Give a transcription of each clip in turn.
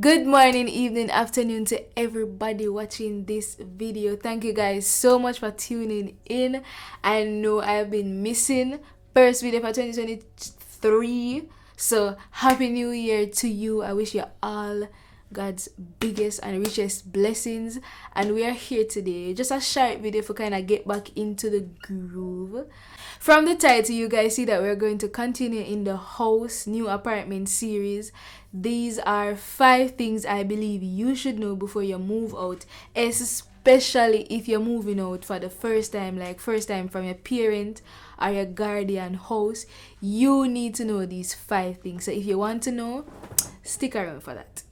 Good morning, evening, afternoon to everybody watching this video. Thank you guys so much for tuning in. I know I've been missing first video for 2023, so happy new year to you. I wish you all God's biggest and richest blessings, and we are here today, just a short video for kind of get back into the groove. From the title, you guys see that we're going to continue in the house new apartment series. These are 5 things I believe you should know before you move out, especially if you're moving out for the first time, like first time from your parent or your guardian house. You need to know these 5 things. So if you want to know, stick around for that.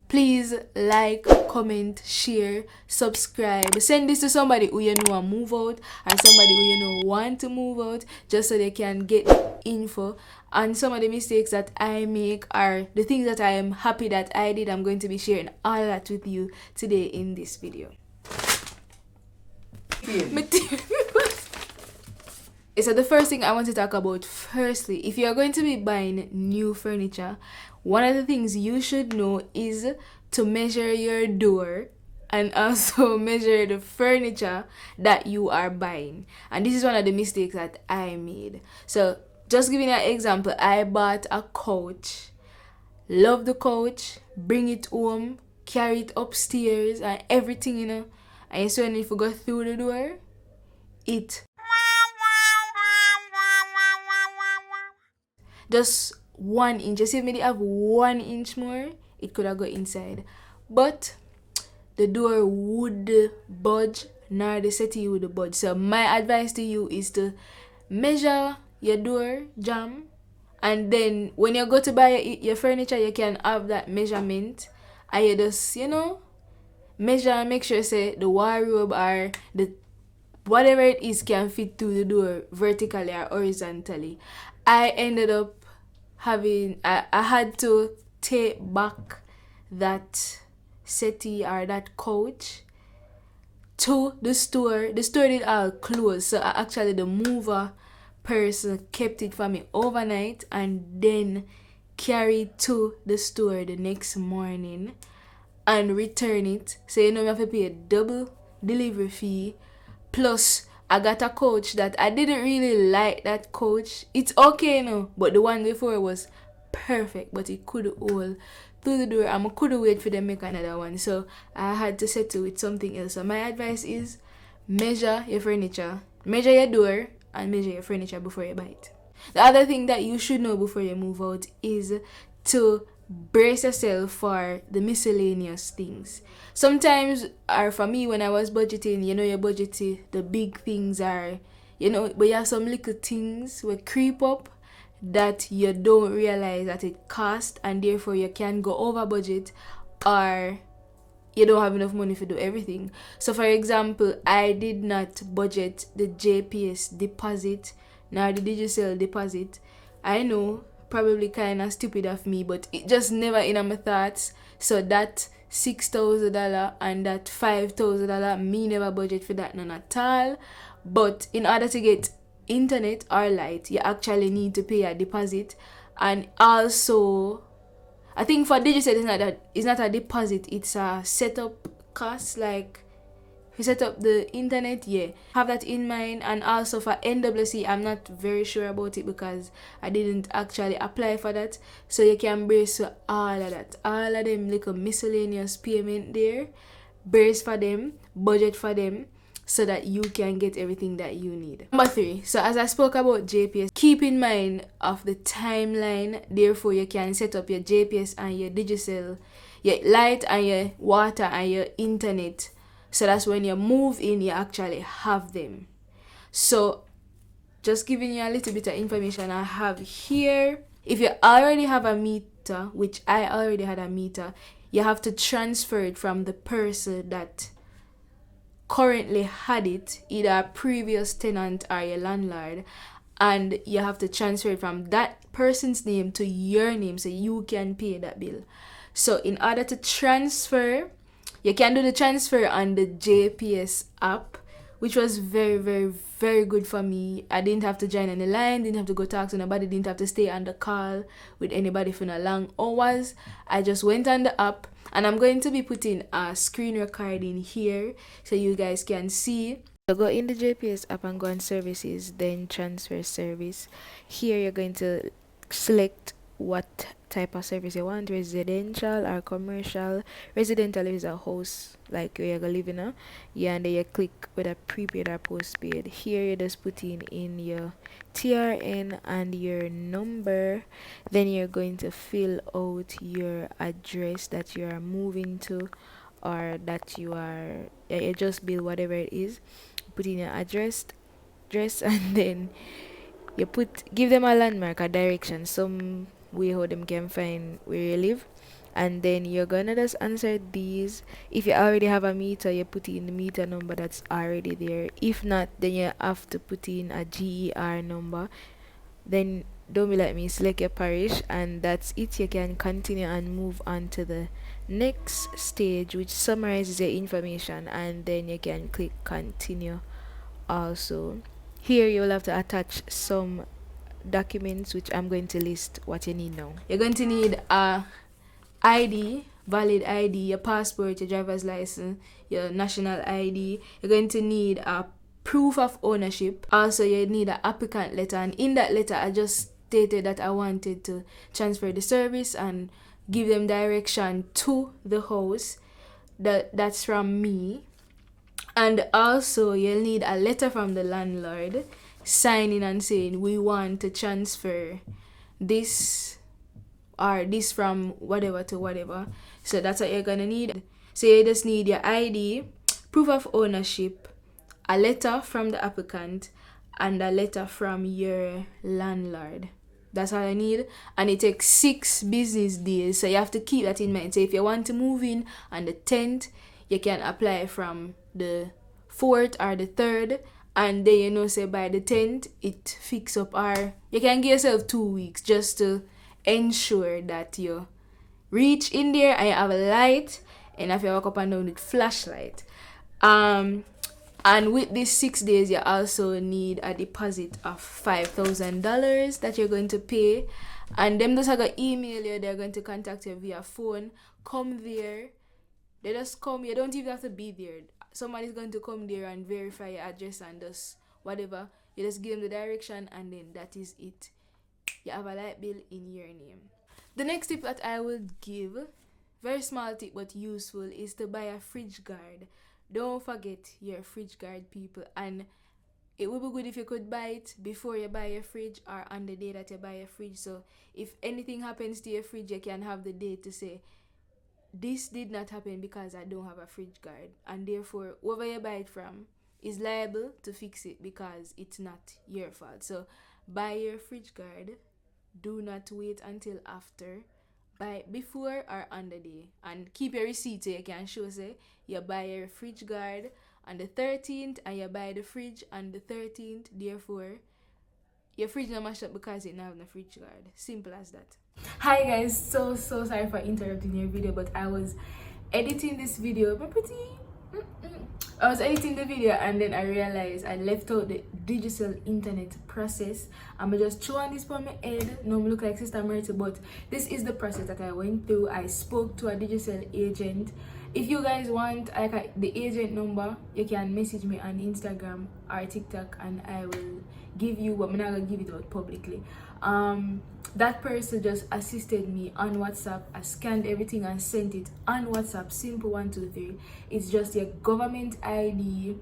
Please like, comment, share, subscribe. Send this to somebody who you know want move out, or somebody who you know want to move out, just so they can get info. And some of the mistakes that I make are the things that I am happy that I did. I'm going to be sharing all that with you today in this video. So the first thing I want to talk about, firstly, if you're going to be buying new furniture, one of the things you should know is to measure your door and also measure the furniture that you are buying. And this is one of the mistakes that I made. So just giving you an example, I bought a couch, love the couch, bring it home, carry it upstairs and everything, you know. And so when if you go through the door, it just 1 inch. Just if maybe have 1 inch more, it could have got inside. But the door would budge, nor the settee would budge. So my advice to you is to measure your door jam, and then when you go to buy your furniture, you can have that measurement, and you just, you know, measure and make sure say the wardrobe or the whatever it is can fit through the door vertically or horizontally. I ended up having I had to take back that settee or that couch to the store. The store did all close, so actually the mover person kept it for me overnight and then carried to the store the next morning and return it. So you know, you have to pay a double delivery fee. Plus I got a couch that I didn't really like. That couch, it's okay, you know, but the one before was perfect, but it could hold through the door. I couldn't wait for them to make another one, so I had to settle with something else. So my advice is measure your furniture, measure your door, and measure your furniture before you buy it. The other thing that you should know before you move out is to brace yourself for the miscellaneous things. Sometimes, or for me, when I was budgeting, you know, your budgeting, the big things are, you know, but you have some little things will creep up that you don't realize that it costs, and therefore you can go over budget, or you don't have enough money to do everything. So for example, I did not budget the JPS deposit nor the Digicel deposit. I know, probably kind of stupid of me, but it just never in my thoughts. So that $6,000 and that $5,000, me never budget for that none at all. But in order to get internet or light, you actually need to pay a deposit. And also, I think for Digicel it's not a deposit, it's a setup cost. Like you set up the internet, yeah, have that in mind. And also for NWC, I'm not very sure about it because I didn't actually apply for that. So you can brace for all of that, all of them little miscellaneous payment there, brace for them, budget for them, so that you can get everything that you need. Number 3, so as I spoke about JPS, keep in mind of the timeline. Therefore you can set up your JPS and your Digicel, your light and your water and your internet. So that's when you move in, you actually have them. So just giving you a little bit of information I have here. If you already have a meter, which I already had a meter, you have to transfer it from the person that currently had it, either a previous tenant or your landlord, and you have to transfer it from that person's name to your name so you can pay that bill. So in order to transfer, you can do the transfer on the JPS app, which was very, very, very good for me. I didn't have to join any line, didn't have to go talk to nobody, didn't have to stay on the call with anybody for a long hours. I just went on the app, and I'm going to be putting a screen recording here so you guys can see. So go in the JPS app and go on services, then transfer service. Here you're going to select what type of service you want, residential or commercial. Residential is a house like where you're gonna live in a, yeah, and then you click whether prepaid or postpaid. Here you just put in your TRN and your number, then you're going to fill out your address that you are moving to, or that you are, yeah, you just bill whatever it is, put in your address, and then you give them a landmark, a direction, some way how them can find where you live, and then you're gonna just answer these. If you already have a meter, you put in the meter number that's already there. If not, then you have to put in a GER number. Then don't be like me, select your parish, and that's it. You can continue and move on to the next stage, which summarizes your information, and then you can click continue. Also, here you will have to attach some documents, which I'm going to list what you need now. You're going to need a ID, valid ID, your passport, your driver's license, your national ID. You're going to need a proof of ownership. Also, you need an applicant letter, and in that letter I just stated that I wanted to transfer the service and give them direction to the house. That's from me. And also you'll need a letter from the landlord signing and saying we want to transfer this or this from whatever to whatever. So that's what you're gonna need. So you just need your ID, proof of ownership, a letter from the applicant, and a letter from your landlord. That's all I need, and it takes 6 business days, so you have to keep that in mind. So if you want to move in on the 10th, you can apply from the 4th or the 3rd, and then you know, say by the 10th it fix up, or you can give yourself 2 weeks just to ensure that you reach in there and you have a light, and if you walk up and down with flashlight. And with these 6 days, you also need a deposit of $5,000 that you're going to pay. And them just are going to email you. They're going to contact you via phone. Come there. They just come. You don't even have to be there. Somebody's going to come there and verify your address and just whatever. You just give them the direction, and then that is it. You have a light bill in your name. The next tip that I will give, very small tip but useful, is to buy a fridge guard. Don't forget your fridge guard, people, and it would be good if you could buy it before you buy your fridge or on the day that you buy your fridge. So if anything happens to your fridge, you can have the date to say, this did not happen because I don't have a fridge guard, and therefore whoever you buy it from is liable to fix it because it's not your fault. So buy your fridge guard. Do not wait until after. Buy before or on the day, and keep your receipt so you can show say you buy your fridge guard on the 13th and you buy the fridge on the 13th. Therefore your fridge not mashed up because it not have no fridge guard. Simple as that. Hi guys, so sorry for interrupting your video, but I was editing this video. I was editing the video and then I realized I left out the Digicel internet process. I'm just throwing this on my head. No, I look like Sister Mercy, but this is the process that I went through. I spoke to a Digicel agent. If you guys want the agent number, you can message me on Instagram or TikTok and I will give you, but I'm not gonna give it out publicly. That person just assisted me on WhatsApp. I scanned everything and sent it on WhatsApp. Simple 1, 2, 3. It's just your government ID,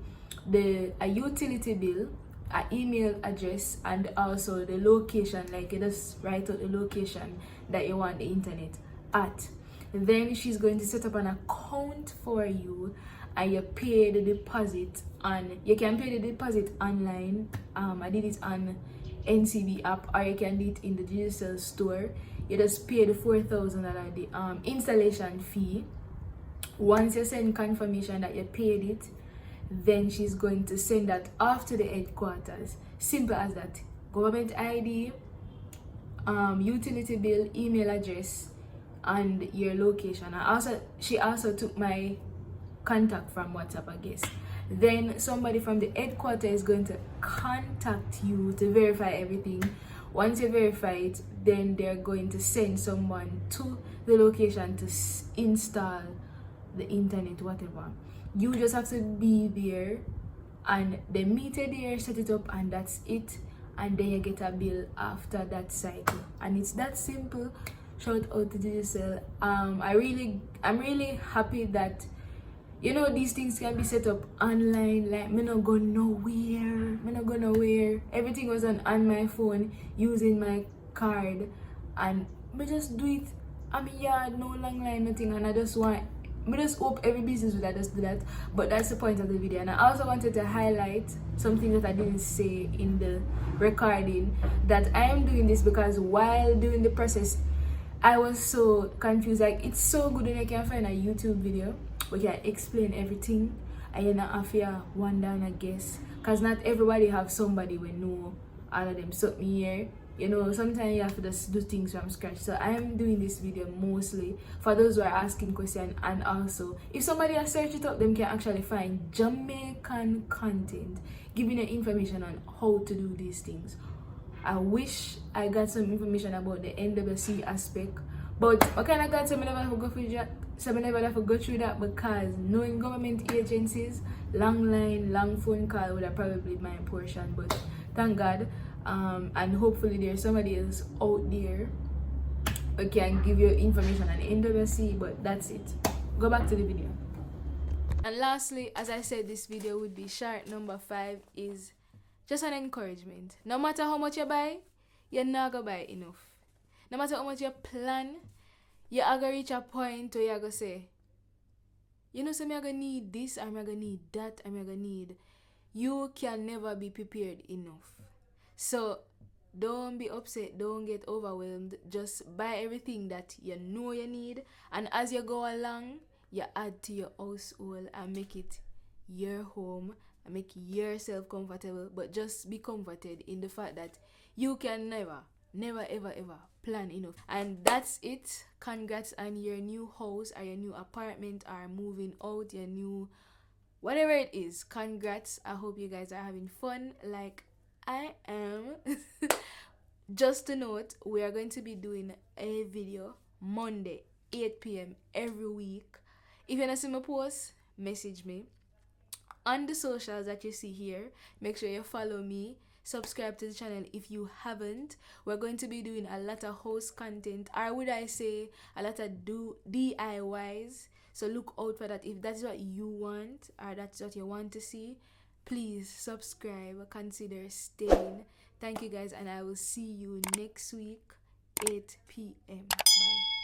a utility bill, an email address, and also the location. Like you just write out the location that you want the internet at. Then she's going to set up an account for you, and you pay the deposit. And you can pay the deposit online. I did it on NCB app, or you can do it in the Digicel store. You just pay the $4,000 the installation fee. Once you send confirmation that you paid it, then she's going to send that off to the headquarters. Simple as that. Government ID, utility bill, email address, and your location. She also took my contact from WhatsApp, I guess. Then somebody from the headquarters is going to contact you to verify everything. Once you verify it, then they're going to send someone to the location to install the internet, whatever. You just have to be there, and they meet you there, set it up, and that's it. And then you get a bill after that cycle, and it's that simple. Shout out to Digicel. I'm really happy that, you know, these things can be set up online. Like, me not go nowhere. Everything was on my phone using my card, and me just do it. I mean, yeah, no long line, nothing, and I just hope every business will just do that. But that's the point of the video. And I also wanted to highlight something that I didn't say in the recording, that I am doing this because while doing the process, I was so confused. Like, it's so good when you can find a YouTube video where you can explain everything and you not have to wonder and guess, because not everybody have somebody we know all of them. So me here, you know, sometimes you have to just do things from scratch. So I am doing this video mostly for those who are asking questions, and also if somebody has searched it up, them can actually find Jamaican content giving you information on how to do these things. I wish I got some information about the NWC aspect, but I kind of got some never go through that. Some never have to go through that, because knowing government agencies, long line, long phone call would have probably been my portion. But thank God. And hopefully there's somebody else out there who can give you information on NWC. But that's it. Go back to the video. And lastly, as I said, this video would be short. Number 5 is just an encouragement. No matter how much you buy, you're not gonna buy enough. No matter how much you plan, you're gonna reach a point where you're gonna say, you know, so I'm gonna need this, I'm gonna need that, I'm gonna need. You can never be prepared enough. So don't be upset, don't get overwhelmed. Just buy everything that you know you need, and as you go along, you add to your household and make it your home and make yourself comfortable. But just be comforted in the fact that you can never ever plan enough. And that's it. Congrats on your new house or your new apartment or moving out, your new whatever it is. Congrats. I hope you guys are having fun like I am. Just to note, we are going to be doing a video Monday 8 p.m. every week. If you want to see my post, message me on the socials that you see here. Make sure you follow me, subscribe to the channel if you haven't. We're going to be doing a lot of house content, or would I say a lot of DIYs. So look out for that. If that's what you want or that's what you want to see, please subscribe, consider staying. Thank you guys, and I will see you next week 8 p.m. Bye.